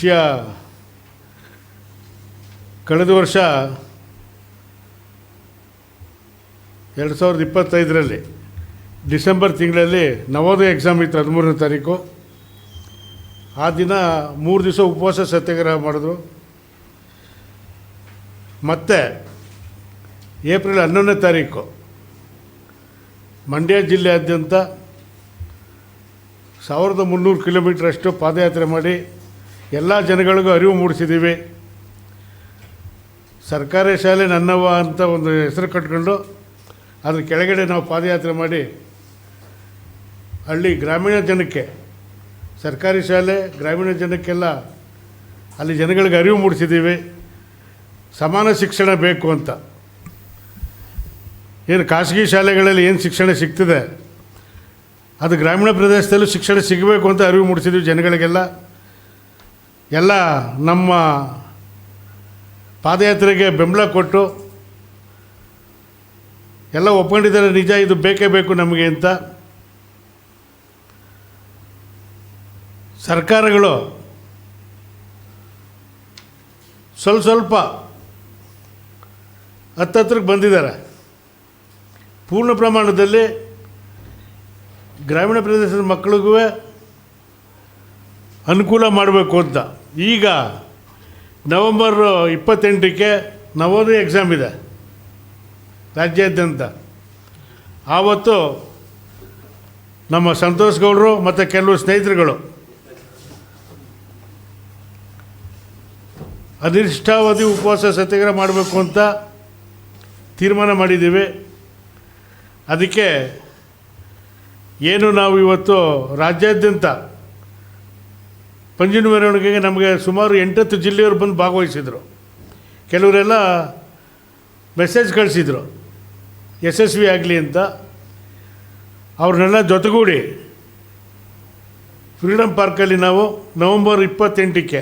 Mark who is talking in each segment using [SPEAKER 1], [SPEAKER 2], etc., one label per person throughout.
[SPEAKER 1] ವಿಷಯ, ಕಳೆದ ವರ್ಷ 2025ರಲ್ಲಿ ಡಿಸೆಂಬರ್ ತಿಂಗಳಲ್ಲಿ ನವೋದಯ ಎಕ್ಸಾಮ್ ಇತ್ತು 13ನೇ ತಾರೀಕು. ಆ ದಿನ 3 ದಿವಸ ಉಪವಾಸ ಸತ್ಯಾಗ್ರಹ ಮಾಡಿದ್ರು. ಮತ್ತು ಏಪ್ರಿಲ್ 11ನೇ ತಾರೀಕು ಮಂಡ್ಯ ಜಿಲ್ಲೆಯಾದ್ಯಂತ 1300 ಕಿಲೋಮೀಟ್ರಷ್ಟು ಪಾದಯಾತ್ರೆ ಮಾಡಿ ಎಲ್ಲ ಜನಗಳಿಗೂ ಅರಿವು ಮೂಡಿಸಿದ್ದೀವಿ. ಸರ್ಕಾರಿ ಶಾಲೆ ನನ್ನವ್ವ ಅಂತ ಒಂದು ಹೆಸರು ಕಟ್ಕೊಂಡು ಅದ್ರ ಕೆಳಗಡೆ ನಾವು ಪಾದಯಾತ್ರೆ ಮಾಡಿ ಹಳ್ಳಿ ಗ್ರಾಮೀಣ ಜನಕ್ಕೆ, ಸರ್ಕಾರಿ ಶಾಲೆ ಗ್ರಾಮೀಣ ಜನಕ್ಕೆಲ್ಲ ಅಲ್ಲಿ ಜನಗಳಿಗೆ ಅರಿವು ಮೂಡಿಸಿದ್ದೀವಿ. ಸಮಾನ ಶಿಕ್ಷಣ ಬೇಕು ಅಂತ. ಏನು ಖಾಸಗಿ ಶಾಲೆಗಳಲ್ಲಿ ಏನು ಶಿಕ್ಷಣ ಸಿಗ್ತದೆ ಅದು ಗ್ರಾಮೀಣ ಪ್ರದೇಶದಲ್ಲೂ ಶಿಕ್ಷಣ ಸಿಗಬೇಕು ಅಂತ ಅರಿವು ಮೂಡಿಸಿದ್ದೀವಿ ಜನಗಳಿಗೆಲ್ಲ. ಎಲ್ಲ ನಮ್ಮ ಪಾದಯಾತ್ರೆಗೆ ಬೆಂಬಲ ಕೊಟ್ಟು ಎಲ್ಲ ಒಪ್ಕೊಂಡಿದ್ದಾರೆ. ನಿಜ, ಇದು ಬೇಕೇ ಬೇಕು ನಮಗೆ ಅಂತ. ಸರ್ಕಾರಗಳು ಸ್ವಲ್ಪ ಹತ್ತತ್ರಕ್ಕೆ ಬಂದಿದ್ದಾರೆ. ಪೂರ್ಣ ಪ್ರಮಾಣದಲ್ಲಿ ಗ್ರಾಮೀಣ ಪ್ರದೇಶದ ಮಕ್ಕಳಿಗೂ ಅನುಕೂಲ ಮಾಡಬೇಕು ಅಂತ. ಈಗ ನವೆಂಬರ್ 28ಕ್ಕೆ ನವೋದಯ ಎಕ್ಸಾಮ್ ಇದೆ ರಾಜ್ಯಾದ್ಯಂತ. ಆವತ್ತು ನಮ್ಮ ಸಂತೋಷ್ ಗೌಡರು ಮತ್ತು ಕೆಲವು ಸ್ನೇಹಿತರುಗಳು ಅನಿರ್ದಿಷ್ಟಾವಧಿ ಉಪವಾಸ ಸತ್ಯಾಗ್ರಹ ಮಾಡಬೇಕು ಅಂತ ತೀರ್ಮಾನ ಮಾಡಿದ್ದೀವಿ. ಅದಕ್ಕೆ ಏನು ನಾವು ಇವತ್ತು ರಾಜ್ಯಾದ್ಯಂತ ಪಂಜಿನ ಮೆರವಣಿಗೆಗೆ ನಮಗೆ ಸುಮಾರು 8-10 ಜಿಲ್ಲೆಯವರು ಬಂದು ಭಾಗವಹಿಸಿದರು. ಕೆಲವರೆಲ್ಲ ಮೆಸೇಜ್ ಕಳಿಸಿದರು ಯಶಸ್ವಿ ಆಗಲಿ ಅಂತ. ಅವ್ರನ್ನೆಲ್ಲ ಜೊತೆಗೂಡಿ ಫ್ರೀಡಮ್ ಪಾರ್ಕಲ್ಲಿ ನಾವು ನವೆಂಬರ್ 28ಕ್ಕೆ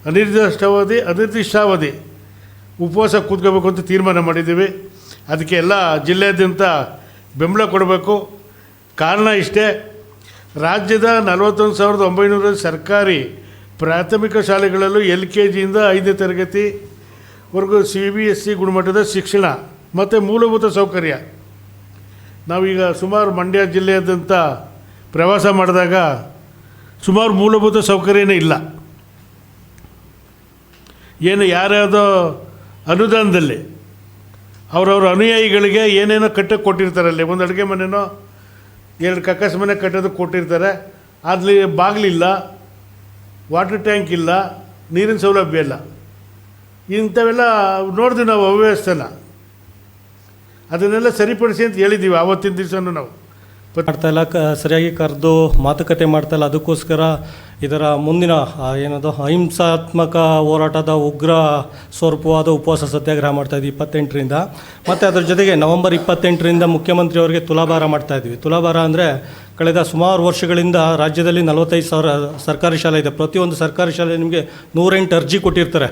[SPEAKER 1] ಅನಿರ್ದಿಷ್ಟಾವಧಿ ಉಪವಾಸ ಕೂತ್ಕೋಬೇಕು ಅಂತ ತೀರ್ಮಾನ ಮಾಡಿದ್ದೀವಿ. ಅದಕ್ಕೆ ಎಲ್ಲ ಜಿಲ್ಲೆಯಾದ್ಯಂತ ಬೆಂಬಲ ಕೊಡಬೇಕು. ಕಾರಣ ಇಷ್ಟೇ, ರಾಜ್ಯದ 41,900 ಸರ್ಕಾರಿ ಪ್ರಾಥಮಿಕ ಶಾಲೆಗಳಲ್ಲೂ LKGಯಿಂದ 5ನೇ ತರಗತಿವರೆಗೂ CBSE ಗುಣಮಟ್ಟದ ಶಿಕ್ಷಣ ಮತ್ತು ಮೂಲಭೂತ ಸೌಕರ್ಯ. ನಾವೀಗ ಸುಮಾರು ಮಂಡ್ಯ ಜಿಲ್ಲೆಯಾದ್ಯಂತ ಪ್ರವಾಸ ಮಾಡಿದಾಗ ಸುಮಾರು ಮೂಲಭೂತ ಸೌಕರ್ಯನೇ ಇಲ್ಲ. ಏನು ಯಾರ್ಯಾವುದೋ ಅನುದಾನದಲ್ಲಿ ಅವರವ್ರ ಅನುಯಾಯಿಗಳಿಗೆ ಏನೇನೋ ಕಟ್ಟಕ್ಕೆ ಕೊಟ್ಟಿರ್ತಾರಲ್ಲಿ. ಒಂದು ಅಡುಗೆ ಮನೆಯೋ 2 ಕಕ್ಕಸ್ ಮನೆ ಕಟ್ಟೋದಕ್ಕೆ ಕೊಟ್ಟಿರ್ತಾರೆ. ಅಲ್ಲಿ ಬಾಗಿಲಿಲ್ಲ, ವಾಟರ್ ಟ್ಯಾಂಕ್ ಇಲ್ಲ, ನೀರಿನ ಸೌಲಭ್ಯ ಇಲ್ಲ. ಇಂಥವೆಲ್ಲ ನೋಡಿದ್ವಿ ನಾವು ಅವ್ಯವಸ್ಥೆನ. ಅದನ್ನೆಲ್ಲ ಸರಿಪಡಿಸಿ ಅಂತ ಹೇಳಿದ್ದೀವಿ ಆವತ್ತಿನ ದಿವಸನೂ ನಾವು.
[SPEAKER 2] ಮಾಡ್ತಾಯಿಲ್ಲ, ಸರಿಯಾಗಿ ಕರೆದು ಮಾತುಕತೆ ಮಾಡ್ತಾಯಿಲ್ಲ. ಅದಕ್ಕೋಸ್ಕರ ಇದರ ಮುಂದಿನ ಏನದು ಅಹಿಂಸಾತ್ಮಕ ಹೋರಾಟದ ಉಗ್ರ ಸ್ವರೂಪವಾದ ಉಪವಾಸ ಸತ್ಯಾಗ್ರಹ ಮಾಡ್ತಾಯಿದ್ವಿ 28ರಿಂದ. ಮತ್ತು ಅದರ ಜೊತೆಗೆ ನವೆಂಬರ್ 28ರಿಂದ ಮುಖ್ಯಮಂತ್ರಿಯವರಿಗೆ ತುಲಾಭಾರ ಮಾಡ್ತಾಯಿದ್ವಿ. ತುಲಾಭಾರ ಅಂದರೆ ಕಳೆದ ಸುಮಾರು ವರ್ಷಗಳಿಂದ ರಾಜ್ಯದಲ್ಲಿ 45,000 ಸರ್ಕಾರಿ ಶಾಲೆ ಇದೆ. ಪ್ರತಿಯೊಂದು ಸರ್ಕಾರಿ ಶಾಲೆ ನಿಮಗೆ 108 ಅರ್ಜಿ ಕೊಟ್ಟಿರ್ತಾರೆ,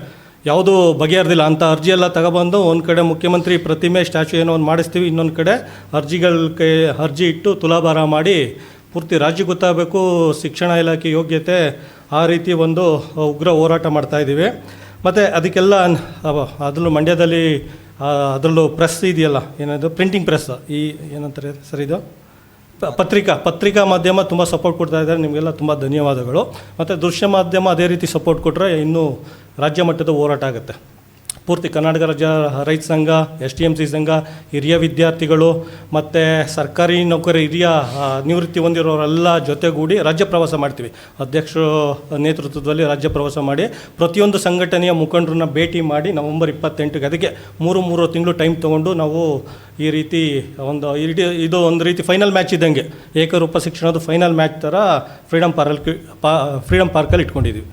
[SPEAKER 2] ಯಾವುದೂ ಬಗೆಹರಿದಿಲ್ಲ. ಅಂಥ ಅರ್ಜಿಯೆಲ್ಲ ತಗೊಬಂದು ಒಂದು ಕಡೆ ಮುಖ್ಯಮಂತ್ರಿ ಪ್ರತಿಮೆ ಸ್ಟ್ಯಾಚು ಏನೋ ಒಂದು ಮಾಡಿಸ್ತೀವಿ, ಇನ್ನೊಂದು ಕಡೆ ಅರ್ಜಿ ಇಟ್ಟು ತುಲಾಭಾರ ಮಾಡಿ ಪೂರ್ತಿ ರಾಜ್ಯ ಗೊತ್ತಾಗಬೇಕು ಶಿಕ್ಷಣ ಇಲಾಖೆ ಯೋಗ್ಯತೆ, ಆ ರೀತಿ ಒಂದು ಉಗ್ರ ಹೋರಾಟ ಮಾಡ್ತಾಯಿದ್ದೀವಿ. ಮತ್ತು ಅದಕ್ಕೆಲ್ಲ ಅದರಲ್ಲೂ ಮಂಡ್ಯದಲ್ಲಿ ಅದರಲ್ಲೂ ಪ್ರೆಸ್ ಇದೆಯಲ್ಲ, ಏನದು ಪ್ರಿಂಟಿಂಗ್ ಪ್ರೆಸ್, ಈ ಏನಂತಾರೆ ಸರ್ ಇದು ಪತ್ರಿಕಾ ಮಾಧ್ಯಮ ತುಂಬ ಸಪೋರ್ಟ್ ಕೊಡ್ತಾ ಇದ್ದಾರೆ. ನಿಮಗೆಲ್ಲ ತುಂಬ ಧನ್ಯವಾದಗಳು. ಮತ್ತು ದೃಶ್ಯ ಮಾಧ್ಯಮ ಅದೇ ರೀತಿ ಸಪೋರ್ಟ್ ಕೊಟ್ಟರೆ ಇನ್ನೂ ರಾಜ್ಯ ಮಟ್ಟದ ಹೋರಾಟ ಆಗುತ್ತೆ. ಪೂರ್ತಿ ಕರ್ನಾಟಕ ರಾಜ್ಯ ರೈತ ಸಂಘ, STMC ಸಂಘ, ಹಿರಿಯ ವಿದ್ಯಾರ್ಥಿಗಳು ಮತ್ತು ಸರ್ಕಾರಿ ನೌಕರಿ ಹಿರಿಯ ನಿವೃತ್ತಿ ಹೊಂದಿರೋರೆಲ್ಲ ಜೊತೆಗೂಡಿ ರಾಜ್ಯ ಪ್ರವಾಸ ಮಾಡ್ತೀವಿ. ಅಧ್ಯಕ್ಷರು ನೇತೃತ್ವದಲ್ಲಿ ರಾಜ್ಯ ಪ್ರವಾಸ ಮಾಡಿ ಪ್ರತಿಯೊಂದು ಸಂಘಟನೆಯ ಮುಖಂಡರನ್ನ ಭೇಟಿ ಮಾಡಿ ನವೆಂಬರ್ 28ಕ್ಕೆ, ಅದಕ್ಕೆ 3 ತಿಂಗಳು ಟೈಮ್ ತೊಗೊಂಡು ನಾವು ಈ ರೀತಿ ಇದು ಒಂದು ರೀತಿ ಫೈನಲ್ ಮ್ಯಾಚ್ ಇದ್ದಂಗೆ, ಏಕರೂಪ ಶಿಕ್ಷಣದ ಫೈನಲ್ ಮ್ಯಾಚ್ ಥರ ಫ್ರೀಡಮ್ ಪಾರ್ಕಲ್ಲಿ ಇಟ್ಕೊಂಡಿದ್ದೀವಿ.